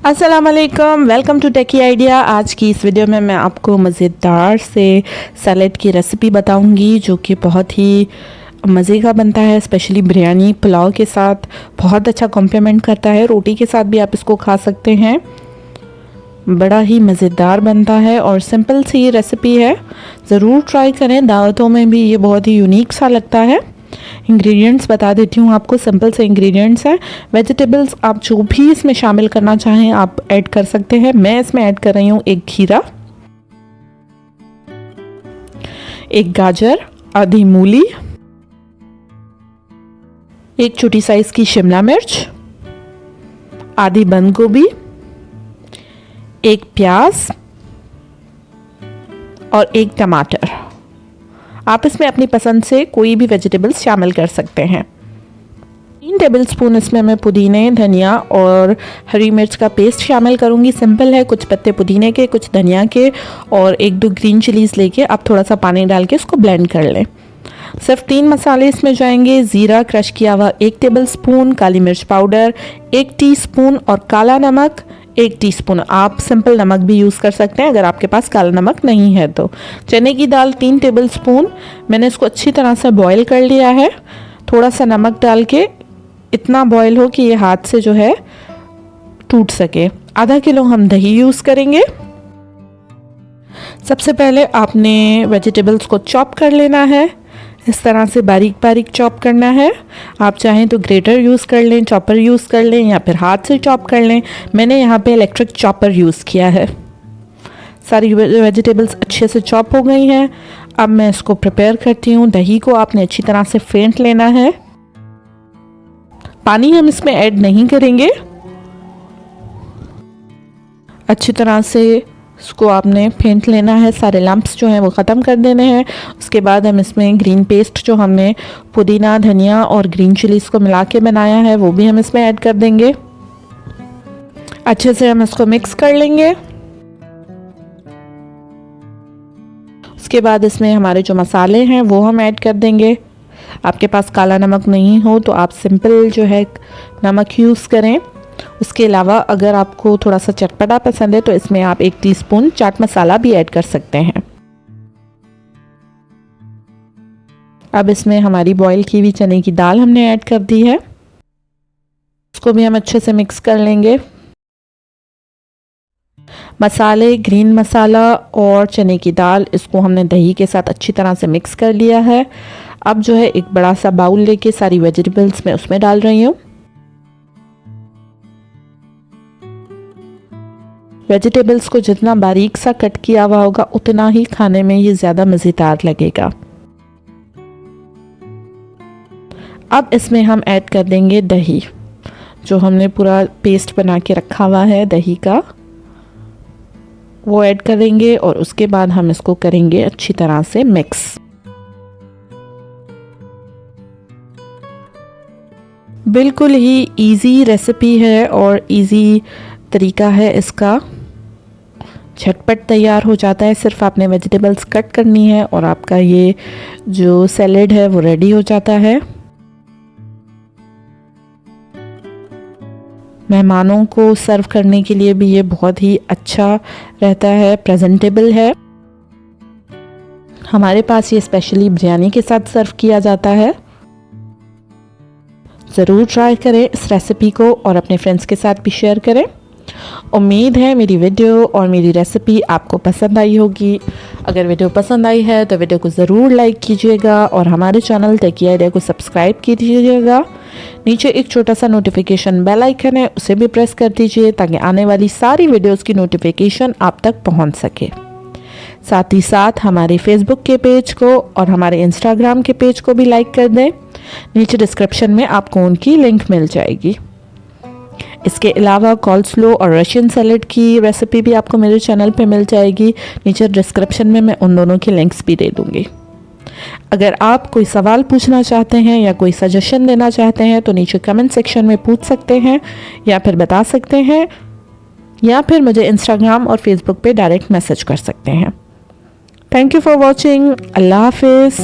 अस्सलाम वालेकुम, welcome to techy idea. आज की इस वीडियो में मैं आपको मज़ेदार से सैलेड की रेसिपी बताऊंगी जो कि बहुत ही मज़े का बनता है। स्पेशली बिरयानी पुलाव के साथ बहुत अच्छा कॉम्प्लीमेंट करता है। रोटी के साथ भी आप इसको खा सकते हैं। बड़ा ही मज़ेदार बनता है और सिंपल सी रेसिपी है, ज़रूर ट्राई करें। दावतों में भी ये बहुत ही यूनिक सा लगता है। इंग्रेडिएंट्स बता देती हूँ आपको, सिंपल से इंग्रेडिएंट्स हैं। वेजिटेबल्स आप जो भी इसमें शामिल करना चाहें आप ऐड कर सकते हैं। मैं इसमें ऐड कर रही हूँ एक खीरा, एक गाजर, आधी मूली, एक छोटी साइज की शिमला मिर्च, आधी बंद गोभी, एक प्याज और एक टमाटर। आप इसमें अपनी पसंद से कोई भी वेजिटेबल्स शामिल कर सकते हैं। 3 टेबलस्पून इसमें मैं पुदीने, धनिया और हरी मिर्च का पेस्ट शामिल करूंगी। सिंपल है, कुछ पत्ते पुदीने के, कुछ धनिया के और 1-2 ग्रीन चिलीज़ लेके आप थोड़ा सा पानी डाल के उसको ब्लेंड कर लें। सिर्फ 3 मसाले इसमें जाएंगे। ज़ीरा क्रश किया हुआ 1 टेबलस्पून, काली मिर्च पाउडर 1 टीस्पून और काला नमक 1 टीस्पून। आप सिंपल नमक भी यूज़ कर सकते हैं अगर आपके पास काला नमक नहीं है तो। चने की दाल 3 टेबलस्पून, मैंने इसको अच्छी तरह से बॉईल कर लिया है। थोड़ा सा नमक डाल के इतना बॉईल हो कि ये हाथ से जो है टूट सके। आधा किलो हम दही यूज़ करेंगे। सबसे पहले आपने वेजिटेबल्स को चॉप कर लेना है। इस तरह से बारीक बारीक चॉप करना है। आप चाहें तो ग्रेटर यूज़ कर लें, चॉपर यूज़ कर लें या फिर हाथ से चॉप कर लें। मैंने यहाँ पे इलेक्ट्रिक चॉपर यूज़ किया है। सारी वेजिटेबल्स अच्छे से चॉप हो गई हैं। अब मैं इसको प्रिपेयर करती हूँ। दही को आपने अच्छी तरह से फेंट लेना है। पानी हम इसमें ऐड नहीं करेंगे। अच्छी तरह से इसको आपने फेंट लेना है, सारे लम्प्स जो हैं वो ख़त्म कर देने हैं। उसके बाद हम इसमें ग्रीन पेस्ट जो हमने पुदीना, धनिया और ग्रीन चिलीज़ को मिला के बनाया है वो भी हम इसमें ऐड कर देंगे। अच्छे से हम इसको मिक्स कर लेंगे। उसके बाद इसमें हमारे जो मसाले हैं वो हम ऐड कर देंगे। आपके पास काला नमक नहीं हो तो आप सिंपल जो है नमक यूज़ करें। उसके अलावा अगर आपको थोड़ा सा चटपटा पसंद है तो इसमें आप 1 टीस्पून चाट मसाला भी ऐड कर सकते हैं। अब इसमें हमारी बॉईल की हुई चने की दाल हमने ऐड कर दी है। उसको भी हम अच्छे से मिक्स कर लेंगे। मसाले, ग्रीन मसाला और चने की दाल, इसको हमने दही के साथ अच्छी तरह से मिक्स कर लिया है। अब जो है एक बड़ा सा बाउल लेके सारी वेजिटेबल्स मैं उसमें डाल रही हूँ। वेजिटेबल्स को जितना बारीक सा कट किया हुआ होगा उतना ही खाने में ये ज़्यादा मज़ेदार लगेगा। अब इसमें हम ऐड कर देंगे दही, जो हमने पूरा पेस्ट बना के रखा हुआ है दही का, वो ऐड करेंगे और उसके बाद हम इसको करेंगे अच्छी तरह से मिक्स। बिल्कुल ही इजी रेसिपी है और इजी तरीका है इसका। झटपट तैयार हो जाता है। सिर्फ आपने वेजिटेबल्स कट करनी है और आपका ये जो सैलेड है वो रेडी हो जाता है। मेहमानों को सर्व करने के लिए भी ये बहुत ही अच्छा रहता है, प्रेजेंटेबल है। हमारे पास ये स्पेशली बिरयानी के साथ सर्व किया जाता है। ज़रूर ट्राई करें इस रेसिपी को और अपने फ्रेंड्स के साथ भी शेयर करें। उम्मीद है मेरी वीडियो और मेरी रेसिपी आपको पसंद आई होगी। अगर वीडियो पसंद आई है तो वीडियो को ज़रूर लाइक कीजिएगा और हमारे चैनल टेकी आइडिया को सब्सक्राइब कीजिएगा। नीचे एक छोटा सा नोटिफिकेशन बेल आइकन है, उसे भी प्रेस कर दीजिए ताकि आने वाली सारी वीडियोस की नोटिफिकेशन आप तक पहुंच सके। साथ ही साथ हमारे फेसबुक के पेज को और हमारे इंस्टाग्राम के पेज को भी लाइक कर दें। नीचे डिस्क्रिप्शन में आपको उनकी लिंक मिल जाएगी। इसके अलावा कॉल्स्लो और रशियन सैलेड की रेसिपी भी आपको मेरे चैनल पे मिल जाएगी। नीचे डिस्क्रिप्शन में मैं उन दोनों की लिंक्स भी दे दूँगी। अगर आप कोई सवाल पूछना चाहते हैं या कोई सजेशन देना चाहते हैं तो नीचे कमेंट सेक्शन में पूछ सकते हैं या फिर बता सकते हैं, या फिर मुझे इंस्टाग्राम और फेसबुक पे डायरेक्ट मैसेज कर सकते हैं। Thank you for watching. अल्लाह हाफिज़।